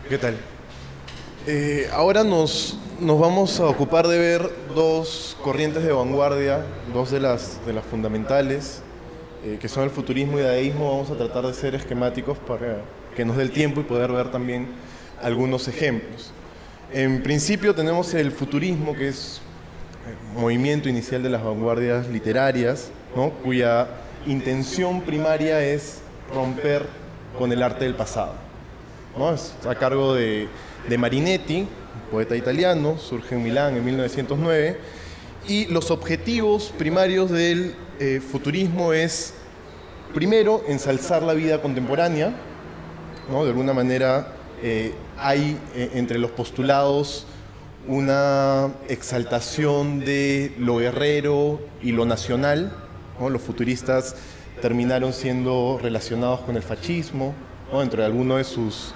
¿Qué tal? Ahora nos vamos a ocupar de ver dos corrientes de vanguardia, dos de las fundamentales, que son el futurismo y dadaísmo. Vamos a tratar de ser esquemáticos para que nos dé el tiempo y poder ver también algunos ejemplos. En principio tenemos el futurismo, que es el movimiento inicial de las vanguardias literarias, ¿no? Cuya intención primaria es romper con el arte del pasado, ¿no? Es a cargo de Marinetti, poeta italiano, surge en Milán en 1909, y los objetivos primarios del futurismo es, primero, ensalzar la vida contemporánea, ¿no? De alguna manera hay entre los postulados una exaltación de lo guerrero y lo nacional, ¿no? Los futuristas terminaron siendo relacionados con el fascismo, ¿no? Dentro de algunos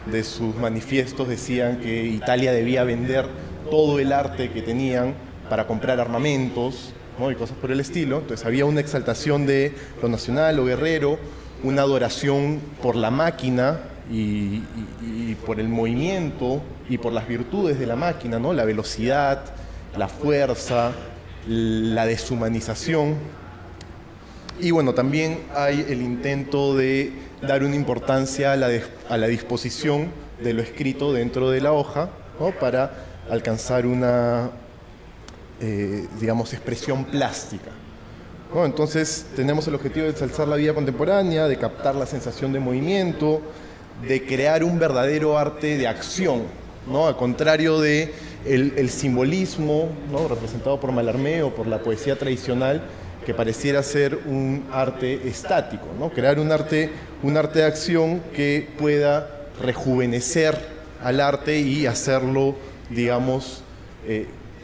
de sus manifiestos decían que Italia debía vender todo el arte que tenían para comprar armamentos, ¿no? Y cosas por el estilo. Entonces había una exaltación de lo nacional, lo guerrero, una adoración por la máquina y por el movimiento y por las virtudes de la máquina, ¿no? La velocidad, la fuerza, la deshumanización. Y bueno, también hay el intento de dar una importancia a la disposición de lo escrito dentro de la hoja, ¿no? Para alcanzar una, digamos, expresión plástica, ¿no? Entonces tenemos el objetivo de ensalzar la vida contemporánea, de captar la sensación de movimiento, de crear un verdadero arte de acción, ¿no? Al contrario de el simbolismo, ¿no? Representado por Mallarmé o por la poesía tradicional, que pareciera ser un arte estático, ¿no? Crear un arte de acción que pueda rejuvenecer al arte y hacerlo, digamos,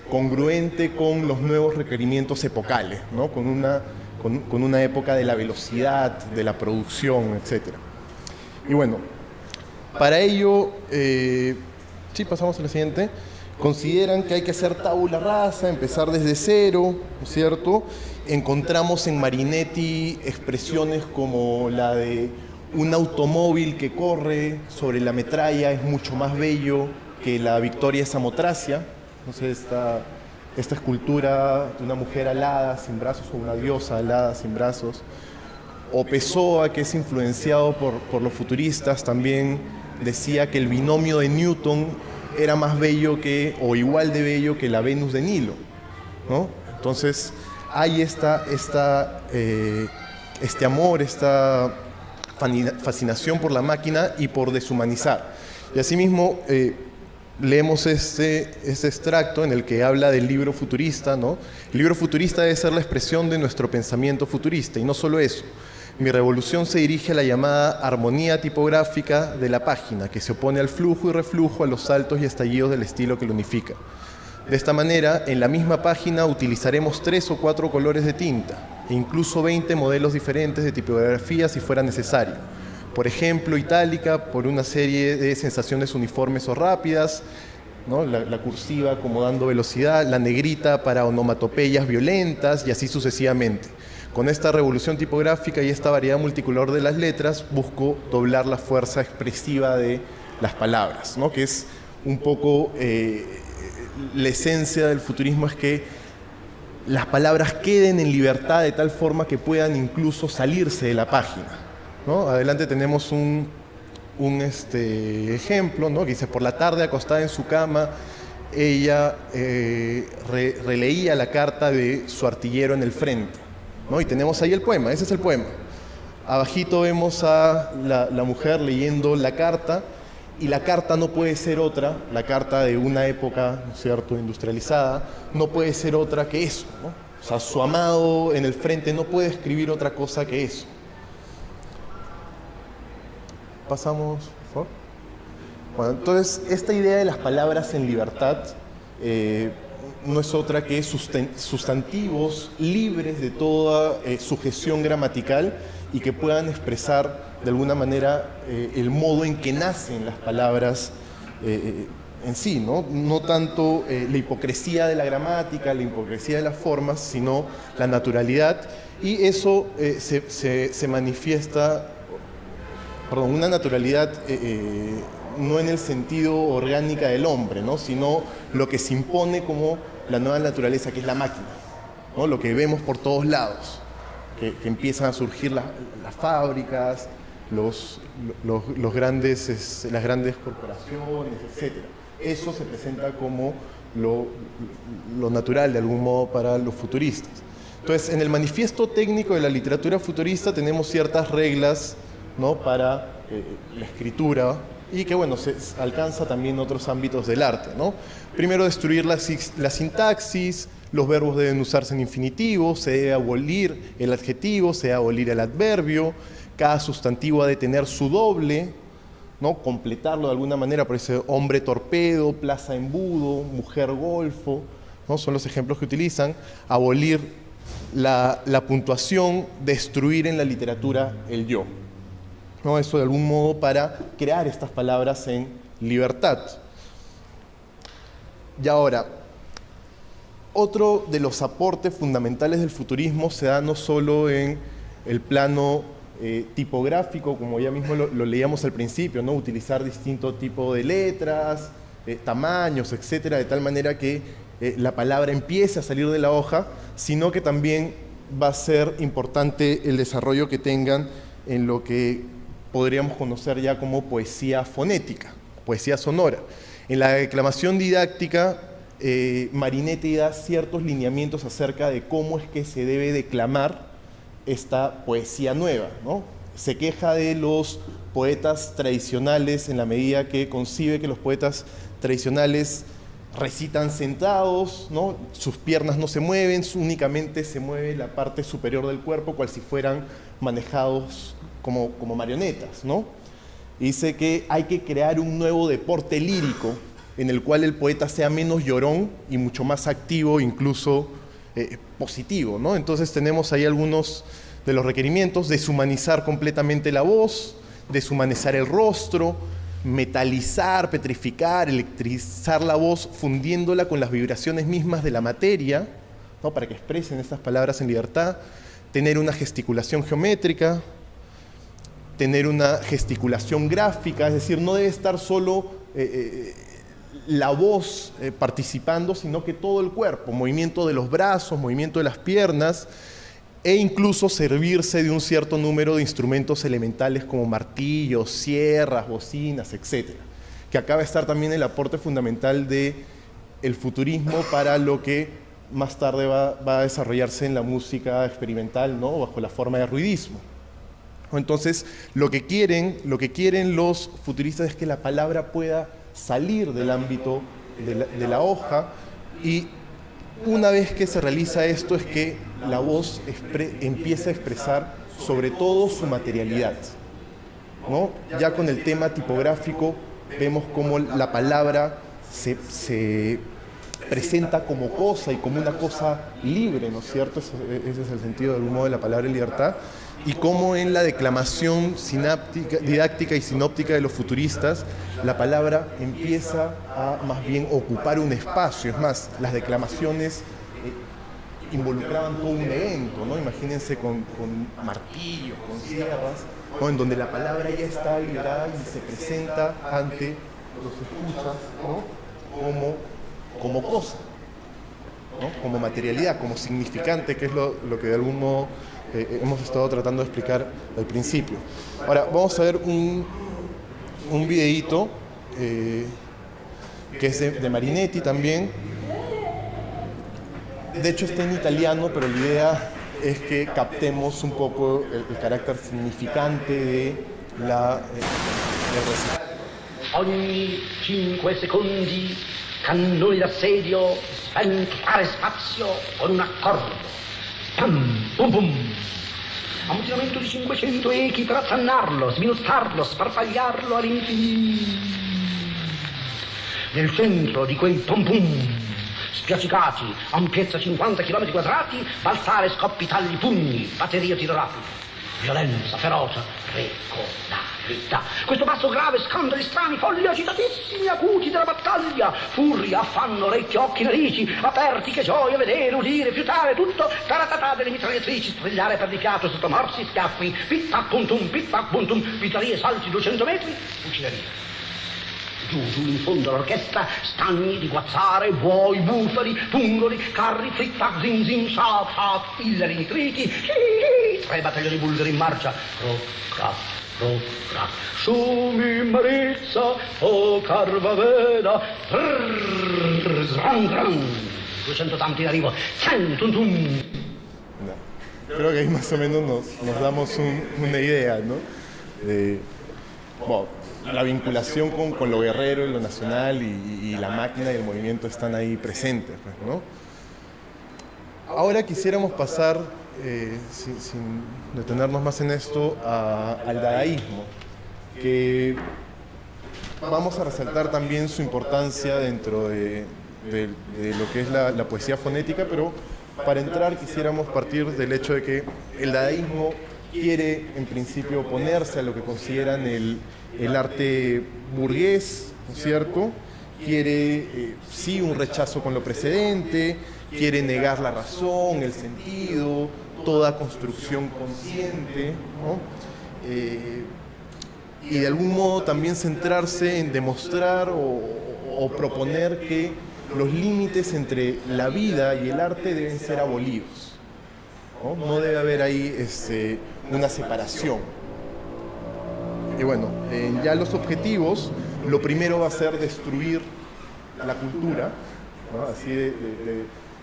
congruente con los nuevos requerimientos epocales, ¿no? Con una época de la velocidad, de la producción, etc. Y bueno, para ello, sí, pasamos a la siguiente. Consideran que hay que hacer tabula rasa, empezar desde cero, ¿no es cierto? Encontramos en Marinetti expresiones como la de un automóvil que corre sobre la metralla es mucho más bello que la Victoria Samotracia. Entonces esta escultura de una mujer alada sin brazos, o una diosa alada sin brazos. O Pessoa, que es influenciado por los futuristas, también decía que el binomio de Newton era más bello o igual de bello que la Venus de Nilo, ¿no? Entonces hay este amor, esta fascinación por la máquina y por deshumanizar. Y asimismo leemos este extracto en el que habla del libro futurista, ¿no? El libro futurista debe ser la expresión de nuestro pensamiento futurista, y no solo eso. Mi revolución se dirige a la llamada armonía tipográfica de la página, que se opone al flujo y reflujo, a los saltos y estallidos del estilo que lo unifica. De esta manera, en la misma página utilizaremos 3 o 4 colores de tinta, e incluso 20 modelos diferentes de tipografía si fuera necesario. Por ejemplo, itálica, por una serie de sensaciones uniformes o rápidas, ¿no? La cursiva como dando velocidad, la negrita para onomatopeyas violentas y así sucesivamente. Con esta revolución tipográfica y esta variedad multicolor de las letras, busco doblar la fuerza expresiva de las palabras, ¿no? Que es un poco la esencia del futurismo, es que las palabras queden en libertad de tal forma que puedan incluso salirse de la página, ¿no? Adelante tenemos un ejemplo, ¿no? Que dice: por la tarde, acostada en su cama, ella releía la carta de su artillero en el frente, ¿no? Y tenemos ahí el poema, ese es el poema. Abajito vemos a la mujer leyendo la carta, y la carta no puede ser otra, la carta de una época, ¿no es cierto?, industrializada, no puede ser otra que eso, ¿no? O sea, su amado en el frente no puede escribir otra cosa que eso. Pasamos, por favor. Bueno, entonces, esta idea de las palabras en libertad no es otra que sustantivos libres de toda sujeción gramatical y que puedan expresar de alguna manera el modo en que nacen las palabras en sí, ¿no? No tanto la hipocresía de la gramática, la hipocresía de las formas, sino la naturalidad, y eso se manifiesta, una naturalidad no en el sentido orgánica del hombre, ¿no? Sino lo que se impone como la nueva naturaleza, que es la máquina, ¿no? Lo que vemos por todos lados, que empiezan a surgir las fábricas, las grandes corporaciones, etc. Eso se presenta como lo natural, de algún modo, para los futuristas. Entonces, en el manifiesto técnico de la literatura futurista tenemos ciertas reglas, ¿no?, para la escritura, y que, bueno, se alcanza también en otros ámbitos del arte, ¿no? Primero, destruir la sintaxis, los verbos deben usarse en infinitivo, se debe abolir el adjetivo, se debe abolir el adverbio, cada sustantivo ha de tener su doble, ¿no?, completarlo de alguna manera, por eso hombre torpedo, plaza embudo, mujer golfo, ¿no?, son los ejemplos que utilizan. Abolir la puntuación, destruir en la literatura el yo, ¿no? Eso de algún modo para crear estas palabras en libertad. Y ahora, otro de los aportes fundamentales del futurismo se da no solo en el plano tipográfico, como ya mismo lo leíamos al principio, ¿no?, utilizar distinto tipo de letras, tamaños, etcétera, de tal manera que la palabra empiece a salir de la hoja, sino que también va a ser importante el desarrollo que tengan en lo que podríamos conocer ya como poesía fonética, poesía sonora. En la declamación didáctica, Marinetti da ciertos lineamientos acerca de cómo es que se debe declamar esta poesía nueva, ¿no? Se queja de los poetas tradicionales en la medida que concibe que los poetas tradicionales recitan sentados, ¿no? Sus piernas no se mueven, únicamente se mueve la parte superior del cuerpo, cual si fueran manejados como marionetas, ¿no? Y dice que hay que crear un nuevo deporte lírico en el cual el poeta sea menos llorón y mucho más activo, incluso positivo, ¿no? Entonces tenemos ahí algunos de los requerimientos: deshumanizar completamente la voz, deshumanizar el rostro, metalizar, petrificar, electrizar la voz, fundiéndola con las vibraciones mismas de la materia, ¿no?, para que expresen estas palabras en libertad, tener una gesticulación geométrica, tener una gesticulación gráfica, es decir, no debe estar solo la voz participando, sino que todo el cuerpo, movimiento de los brazos, movimiento de las piernas, e incluso servirse de un cierto número de instrumentos elementales como martillos, sierras, bocinas, etc. Que acá va a estar también el aporte fundamental del futurismo para lo que más tarde va a desarrollarse en la música experimental, ¿no?, bajo la forma de ruidismo. Entonces, lo que quieren los futuristas es que la palabra pueda salir del ámbito de la hoja, y una vez que se realiza esto es que la voz empieza a expresar sobre todo su materialidad, ¿no? Ya con el tema tipográfico vemos cómo la palabra se presenta como cosa y como una cosa libre, ¿no es cierto? Ese es el sentido de algún modo de la palabra libertad, y cómo en la declamación didáctica y sinóptica de los futuristas la palabra empieza a más bien ocupar un espacio. Es más, las declamaciones involucraban todo un evento, ¿no? Imagínense con martillos, con sierras, ¿no?, en donde la palabra ya está liberada y se presenta ante los escuchas, ¿no?, como cosa, ¿no?, como materialidad, como significante, que es lo que de algún modo hemos estado tratando de explicar al principio. Ahora, vamos a ver un videíto que es de Marinetti también. De hecho está en italiano, pero la idea es que captemos un poco el carácter significante de la recitazione. Ogni 5 secondi cannoni d'assedio spentare spazio con un accordo. Pam, pum, pum. Ammutinamento di 500 echi per affannarlo, sminuttarlo, sparpagliarlo all'infinito. Nel centro di quei pom pum, spiaccicati, ampiezza 50 km quadrati, balzare scoppi, tagli, pugni, batteria tiro rapido. Violenza, ferocia, regolarità. Questo passo grave, scandali strani, folli agitatissimi, acuti della battaglia. Furia, affanno, orecchie, occhi, narici, aperti, che gioia, vedere, udire, fiutare, tutto. Taratatà delle mitragliatrici, strillare per di fiato, sotto morsi, schiaffi, pittac puntum, vittorie, salti 200 metri, fucileria. Giù, giù in fondo all'orchestra, stagni di guazzare, buoi, bufali, pungoli, carri, frittac, zin zin, sat, sat, spilleri, nitriti, tre battaglioni bulgari in marcia, rock, su mi Marizza, o Carvaveda, gran, gran, 200 tanti in arrivo, tum, tum. Creo que ahí más o menos nos damos una idea, ¿no? Bueno, la vinculación con lo guerrero y lo nacional y la máquina y el movimiento están ahí presentes, pues, ¿no? Ahora quisiéramos pasar, sin detenernos más en esto, al dadaísmo, que vamos a resaltar también su importancia dentro de lo que es la poesía fonética, pero para entrar quisiéramos partir del hecho de que el dadaísmo quiere en principio oponerse a lo que consideran el arte burgués, ¿no es cierto? Quiere sí un rechazo con lo precedente, quiere negar la razón, el sentido, toda construcción consciente, ¿no? Y de algún modo también centrarse en demostrar o proponer que los límites entre la vida y el arte deben ser abolidos, ¿no? No debe haber ahí una separación. Y bueno, ya los objetivos, lo primero va a ser destruir la cultura, ¿no? Así de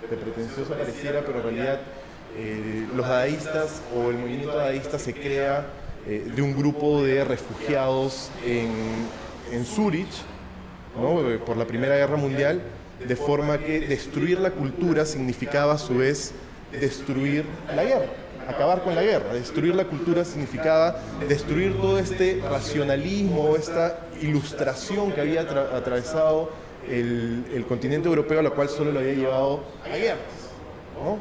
pretencioso pareciera, pero en realidad los dadaístas o el movimiento dadaísta se crea de un grupo de refugiados en Zúrich, ¿no? Por la Primera Guerra Mundial, de forma que destruir la cultura significaba a su vez destruir la guerra, acabar con la guerra. Destruir la cultura significaba destruir todo este racionalismo, esta ilustración que había atravesado el continente europeo, a la cual solo lo había llevado a guerras, ¿no?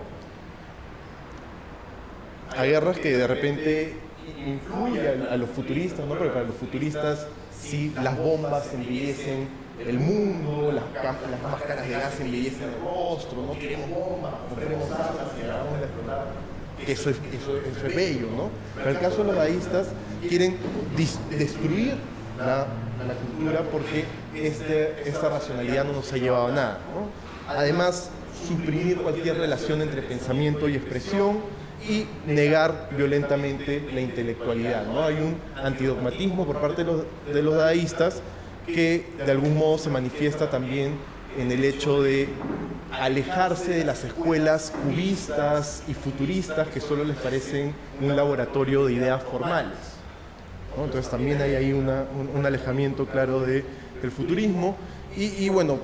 A guerras que de repente influyen a los futuristas, ¿no? Porque para los futuristas sí las bombas embellecen el mundo, las máscaras de gas embellecen el rostro, no queremos bombas, no queremos armas, que eso es bello, ¿no? Pero en el caso de los dadaístas quieren destruir la cultura porque esta racionalidad no nos ha llevado a nada, ¿no? Además, suprimir cualquier relación entre pensamiento y expresión y negar violentamente la intelectualidad, ¿no? Hay un antidogmatismo por parte de los dadaístas que de algún modo se manifiesta también en el hecho de alejarse de las escuelas cubistas y futuristas que solo les parecen un laboratorio de ideas formales, ¿no? Entonces también hay ahí un alejamiento claro del futurismo y bueno,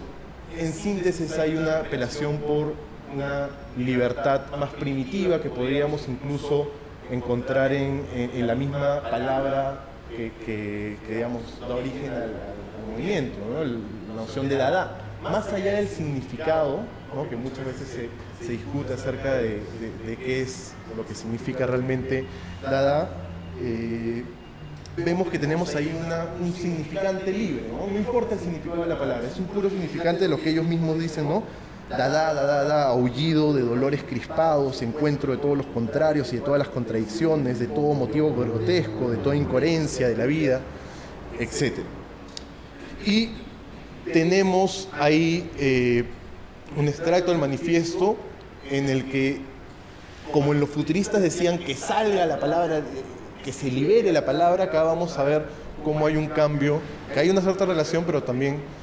en síntesis hay una apelación por una libertad más primitiva que podríamos incluso encontrar en la misma palabra que digamos, da origen al movimiento, ¿no? La noción de Dada. Más allá del significado, ¿no? Que muchas veces se discute acerca de qué es lo que significa realmente Dada, vemos que tenemos ahí un significante libre, ¿no? No importa el significado de la palabra, es un puro significante de lo que ellos mismos dicen, ¿no? Dada, dada, dada, aullido de dolores crispados, encuentro de todos los contrarios y de todas las contradicciones, de todo motivo grotesco, de toda incoherencia de la vida, etc. Y tenemos ahí un extracto del manifiesto en el que, como en los futuristas decían que salga la palabra, que se libere la palabra, acá vamos a ver cómo hay un cambio, que hay una cierta relación, pero también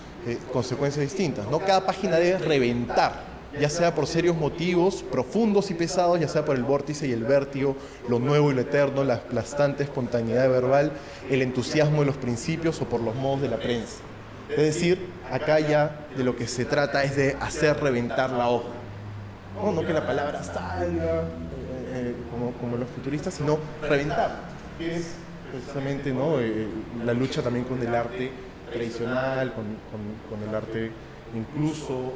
consecuencias distintas, ¿no? Cada página debe reventar, ya sea por serios motivos profundos y pesados, ya sea por el vórtice y el vértigo, lo nuevo y lo eterno, la aplastante espontaneidad verbal, el entusiasmo de los principios o por los modos de la prensa. Es decir, acá ya de lo que se trata es de hacer reventar la hoja, no que la palabra salga como los futuristas, sino reventar, que es precisamente, ¿no? La lucha también con el arte tradicional, con el arte incluso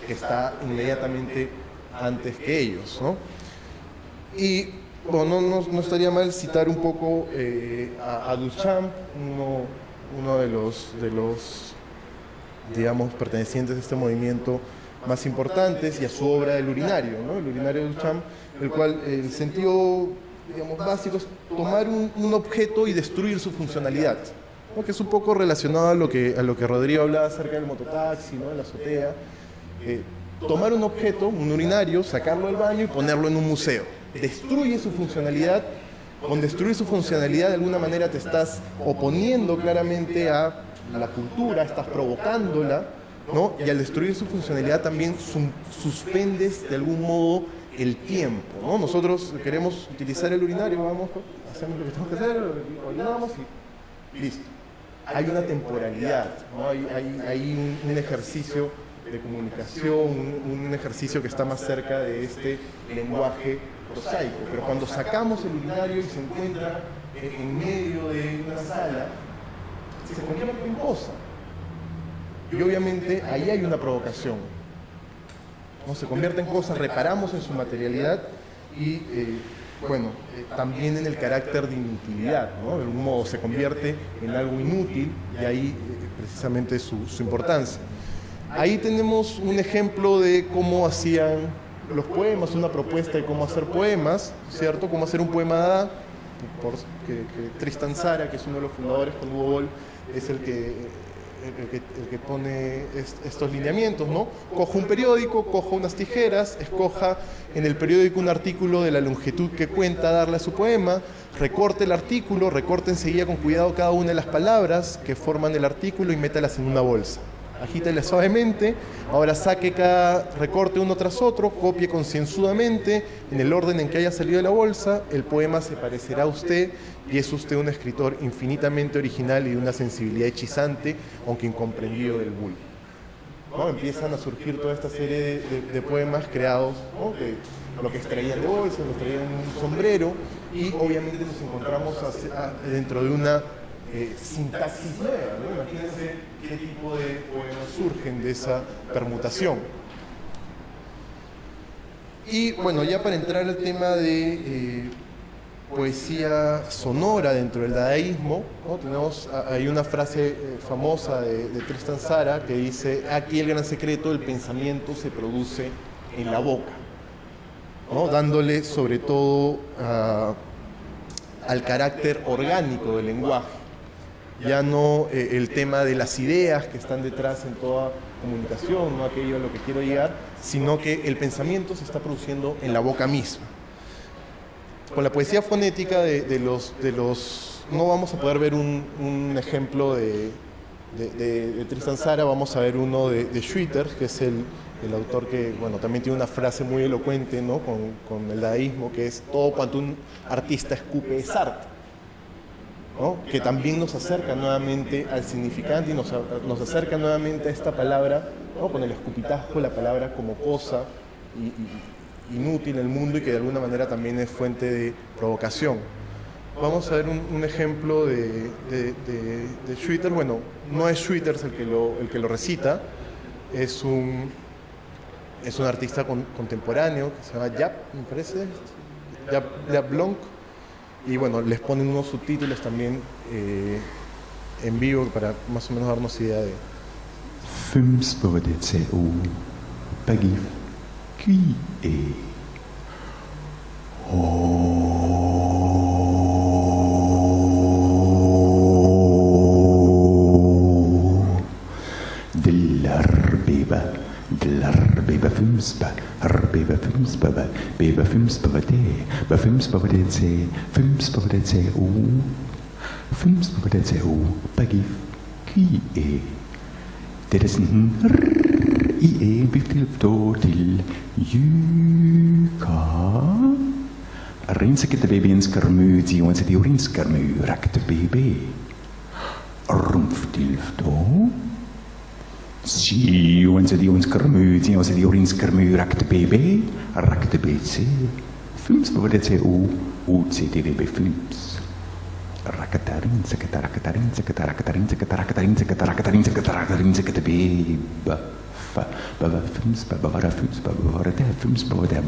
que está inmediatamente antes que ellos, ¿no? Y bueno, no estaría mal citar un poco a Duchamp, uno de los digamos pertenecientes a este movimiento más importantes, y a su obra El urinario, ¿no? El urinario de Duchamp, el cual el sentido, digamos, básico es tomar un objeto y destruir su funcionalidad, ¿no? Que es un poco relacionado a lo que Rodrigo hablaba acerca del mototaxi, ¿no? De la azotea. Tomar un objeto, un urinario, sacarlo del baño y ponerlo en un museo. Destruye su funcionalidad. Con destruir su funcionalidad, de alguna manera te estás oponiendo claramente a la cultura, estás provocándola, ¿no? Y al destruir su funcionalidad también suspendes de algún modo el tiempo, ¿no? Nosotros queremos utilizar el urinario, vamos, hacemos lo que tenemos que hacer, orinamos y listo. Hay una temporalidad, ¿no? Hay un ejercicio de comunicación, un ejercicio que está más cerca de este lenguaje prosaico, pero cuando sacamos el urinario y se encuentra en medio de una sala, se convierte en cosa. Y obviamente ahí hay una provocación, ¿no? Se convierte en cosa, reparamos en su materialidad y también en el carácter de inutilidad, ¿no? De algún modo se convierte en algo inútil y ahí precisamente su importancia. Ahí tenemos un ejemplo de cómo hacían los poemas, una propuesta de cómo hacer poemas, ¿cierto? Cómo hacer un poema de Dada, que Tristan Tzara, que es uno de los fundadores con Hugo Boll, es el que pone estos lineamientos, ¿no? Coja un periódico, coja unas tijeras, escoja en el periódico un artículo de la longitud que cuenta darle a su poema, recorte el artículo, recorte enseguida con cuidado cada una de las palabras que forman el artículo y métalas en una bolsa. Agítale suavemente, ahora saque cada recorte uno tras otro, copie concienzudamente, en el orden en que haya salido de la bolsa, el poema se parecerá a usted y es usted un escritor infinitamente original y de una sensibilidad hechizante, aunque incomprendido del vulgo, ¿no? Empiezan a surgir toda esta serie de poemas creados, ¿no? De lo que extraían de bolsa, lo extraían en un sombrero y obviamente nos encontramos dentro de una sintaxis nueva, ¿no? Imagínense qué tipo de poemas surgen de esa permutación. Y bueno, ya para entrar al tema de poesía sonora dentro del dadaísmo, ¿no? Tenemos hay una frase famosa de Tristan Tzara que dice: aquí el gran secreto del pensamiento se produce en la boca, ¿no? Dándole sobre todo al carácter orgánico del lenguaje. Ya no el tema de las ideas que están detrás en toda comunicación, no aquello a lo que quiero llegar, sino que el pensamiento se está produciendo en la boca misma. Con la poesía fonética de los no vamos a poder ver un ejemplo de Tristan Tzara, vamos a ver uno de Schwitters, que es el autor que también tiene una frase muy elocuente, ¿no? con el dadaísmo, que es: todo cuanto un artista escupe es arte, ¿no? Que también nos acerca nuevamente al significante y nos acerca nuevamente a esta palabra, ¿no? Con el escupitajo, la palabra como cosa inútil en el mundo y que de alguna manera también es fuente de provocación. Vamos a ver un ejemplo de Schwitters. Bueno, no es Schwitters el que lo recita, es un artista contemporáneo que se llama Jaap, me parece, Jaap Lonk. Y bueno, les ponen unos subtítulos también en vivo para más o menos darnos idea de... Rinske de baby inskermu, die onze die urinskermu, rakte baby. Rumftilfto. Si onze die inskermu, die onze die urinskermu, rakte baby, rakte baby. Films bewaarde ze u CTV films. Rakatarin, sekatarakatarin, sekatarakatarin, sekatarakatarin, sekatarakatarin, sekatarakatarin, sekatarin, Bava films, bavara films, bavara films, bavara films, bavara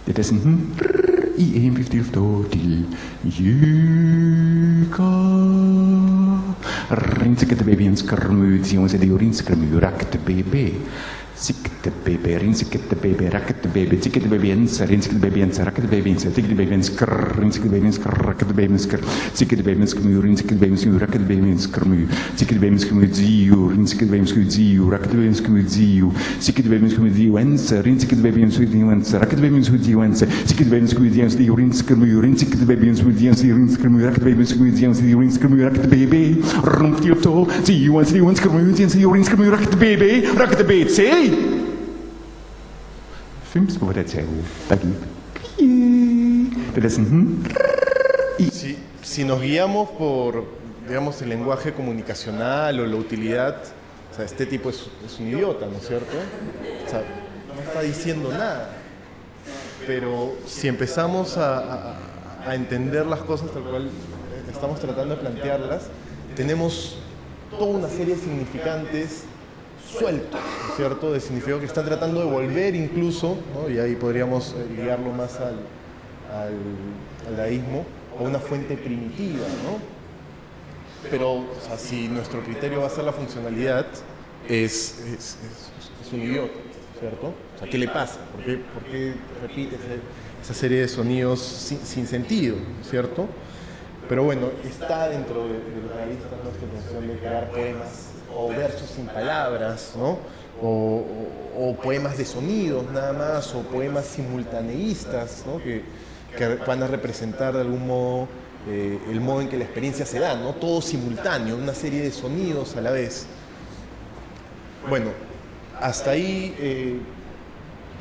Dit is een I1 til Juka. Rinske de baby en skrmu, jongens, de urinskrmu, rakte baby. Sikte baby, rinske de baby, rakte baby, tikte de baby en rinske de baby en rakte de baby en tikte de baby en rinske de baby en rakte de baby en tikte de baby en skrmu, rinske de baby en rakte de baby en skrmu, tikte de baby en skrmu ziu, rinske de baby en skrmu ziu, rakte de baby en skrmu ziu, tikte de baby en skrmu ziu en rinske de baby en skrmu ziu en rakte de baby en skrmu ziu en tikte de baby en skrmu ziu en die urinskrmu, rinske de baby en skrmu ziu en die urinskrmu, rakte de baby en skrmu ziu en die urinskrmu, rakte de baby, rumftiel to, ziu en die urinskrmu en die urinskrmu, rakte de baby, rakte de baby. Films hvor det er Si nos guiamos por, digamos, el lenguaje comunicacional o la utilidad, o sea, este tipo es un idiota, ¿no es cierto? O sea, no está diciendo nada. Pero si empezamos a entender las cosas tal cual estamos tratando de plantearlas, tenemos toda una serie de significantes sueltos, ¿no es cierto? De significado que están tratando de volver incluso, ¿no? Y ahí podríamos ligarlo más al dadaísmo, a una fuente primitiva, ¿no? Pero, o sea, si nuestro criterio va a ser la funcionalidad, es un idiota, ¿cierto? O sea, ¿qué le pasa? ¿Por qué repite esa serie de sonidos sin sentido, ¿cierto? Pero bueno, está dentro de los realistas nuestra intención de crear poemas o versos sin palabras, ¿no? O poemas de sonidos nada más, o poemas simultaneístas, ¿no? que van a representar de algún modo el modo en que la experiencia se da, ¿no? Todo simultáneo, una serie de sonidos a la vez. Bueno, hasta ahí,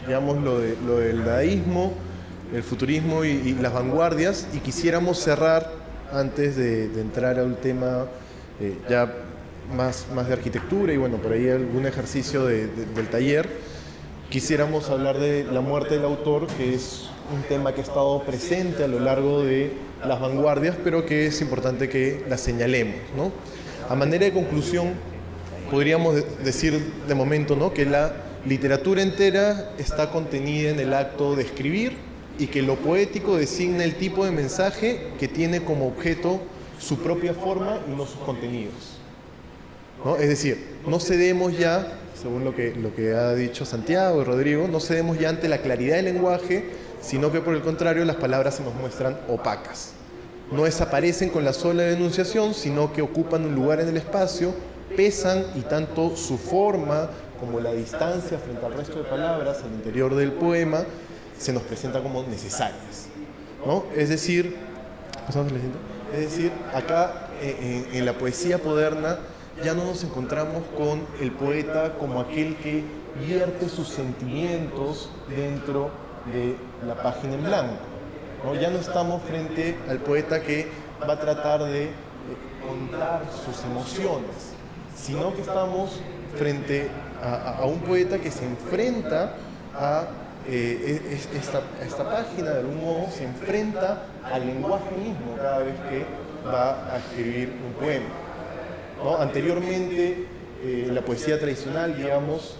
digamos, lo del dadaísmo, el futurismo y las vanguardias, y quisiéramos cerrar, antes de entrar a un tema ya más de arquitectura y bueno, por ahí algún ejercicio del taller, quisiéramos hablar de la muerte del autor, que es un tema que ha estado presente a lo largo de las vanguardias, pero que es importante que la señalemos, ¿no? A manera de conclusión, podríamos decir de momento, ¿no?, que la literatura entera está contenida en el acto de escribir y que lo poético designa el tipo de mensaje que tiene como objeto su propia forma y no sus contenidos, ¿no? Es decir, no cedemos ya, según lo que ha dicho Santiago y Rodrigo, no cedemos ya ante la claridad del lenguaje, sino que por el contrario las palabras se nos muestran opacas. No desaparecen con la sola enunciación, sino que ocupan un lugar en el espacio, pesan y tanto su forma como la distancia frente al resto de palabras al interior del poema se nos presenta como necesarias, ¿no? Es decir, acá en la poesía moderna ya no nos encontramos con el poeta como aquel que vierte sus sentimientos dentro de la página en blanco, ¿no? Ya no estamos frente al poeta que va a tratar de contar sus emociones, sino que estamos frente a un poeta que se enfrenta a esta página, de algún modo se enfrenta al lenguaje mismo cada vez que va a escribir un poema, ¿no? Anteriormente, la poesía tradicional, digamos,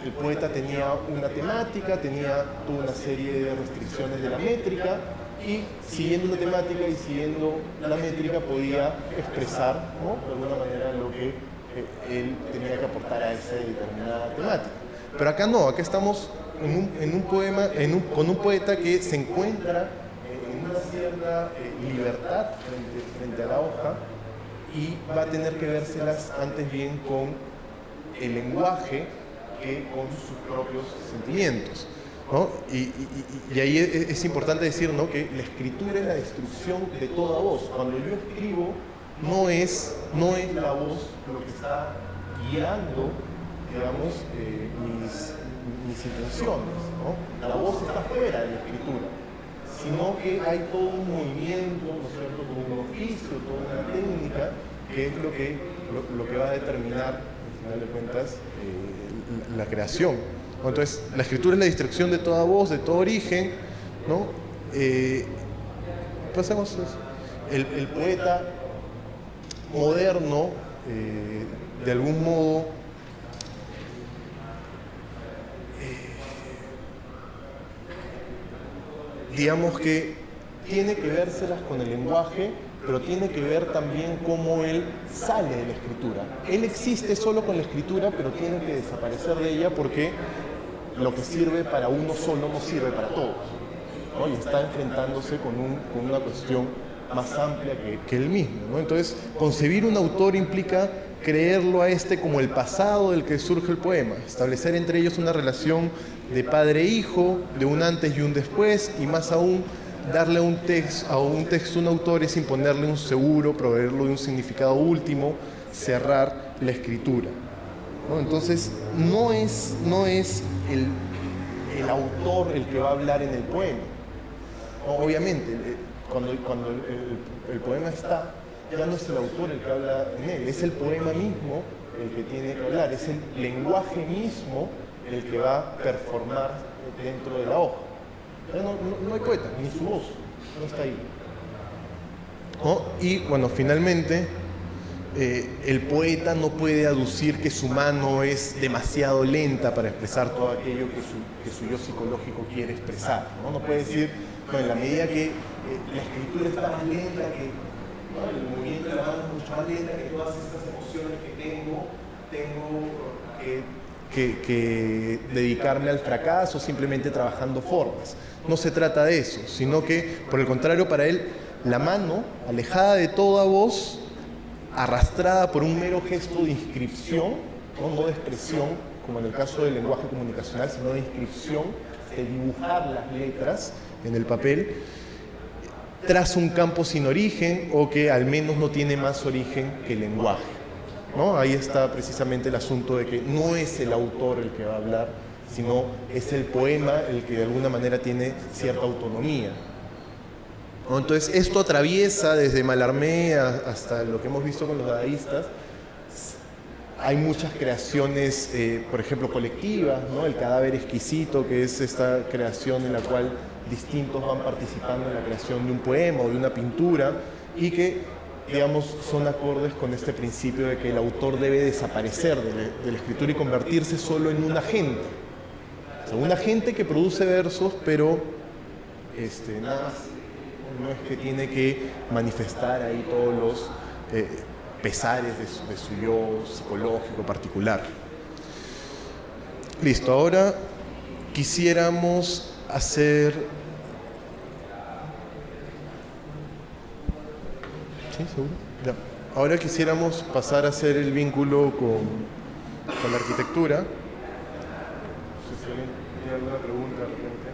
el poeta tenía una temática, tenía toda una serie de restricciones de la métrica y siguiendo una temática y siguiendo la métrica podía expresar, ¿no?, de alguna manera lo que él tenía que aportar a esa determinada temática. Pero acá no, acá estamos en un poema, con un poeta que se encuentra en una cierta libertad frente a la hoja y va a tener que vérselas antes bien con el lenguaje que con sus propios sentimientos, ¿no? Y ahí es importante decir, ¿no?, que la escritura es la destrucción de toda voz. Cuando yo escribo, no es la voz lo que está guiando digamos, mis intenciones, ¿no? La voz está fuera de la escritura, sino que hay todo un movimiento, ¿no es cierto?, todo un oficio, toda una técnica, que es lo que va a determinar, al final de cuentas, la creación. Entonces, la escritura es la distracción de toda voz, de todo origen, ¿no? Pasemos eso. El poeta moderno, de algún modo, digamos que tiene que vérselas con el lenguaje, pero tiene que ver también cómo él sale de la escritura. Él existe solo con la escritura, pero tiene que desaparecer de ella porque lo que sirve para uno solo no sirve para todos, ¿no? Y está enfrentándose con una cuestión más amplia que él mismo, ¿no? Entonces, concebir un autor implica creerlo a este como el pasado del que surge el poema, establecer entre ellos una relación de padre-hijo, de un antes y un después, y más aún, darle a un texto un autor es imponerle un seguro, proveerlo de un significado último, cerrar la escritura, ¿no? Entonces, no es el autor el que va a hablar en el poema. Obviamente, cuando el poema está, ya no es el autor el que habla en él, es el poema mismo el que tiene que hablar, es el lenguaje mismo el que va a performar dentro de la hoja. No hay poeta, ni su voz, no está ahí, ¿no? Y bueno, finalmente, el poeta no puede aducir que su mano es demasiado lenta para expresar todo aquello que su yo psicológico quiere expresar, ¿no? No puede decir, no, en la medida que la escritura está más lenta, que ¿no? El movimiento de la mano es mucho más lenta que todas estas emociones que tengo que dedicarme al fracaso, simplemente trabajando formas. No se trata de eso, sino que, por el contrario, para él, la mano, alejada de toda voz, arrastrada por un mero gesto de inscripción, no de expresión, como en el caso del lenguaje comunicacional, sino de inscripción, de dibujar las letras en el papel, traza un campo sin origen o que al menos no tiene más origen que el lenguaje, ¿no? Ahí está precisamente el asunto de que no es el autor el que va a hablar, sino es el poema el que de alguna manera tiene cierta autonomía, ¿no? Entonces esto atraviesa desde Mallarmé hasta lo que hemos visto con los dadaístas. Hay muchas creaciones, por ejemplo, colectivas, ¿no? El cadáver exquisito, que es esta creación en la cual distintos van participando en la creación de un poema o de una pintura y que, digamos, son acordes con este principio de que el autor debe desaparecer de la escritura y convertirse solo en un agente. O sea, un agente que produce versos, pero nada más, no es que tiene que manifestar ahí todos los pesares de su yo psicológico particular. Listo, ahora quisiéramos hacer... ¿Sí, seguro? Ya. Ahora quisiéramos pasar a hacer el vínculo con la arquitectura. No sé si alguien tiene alguna pregunta de repente.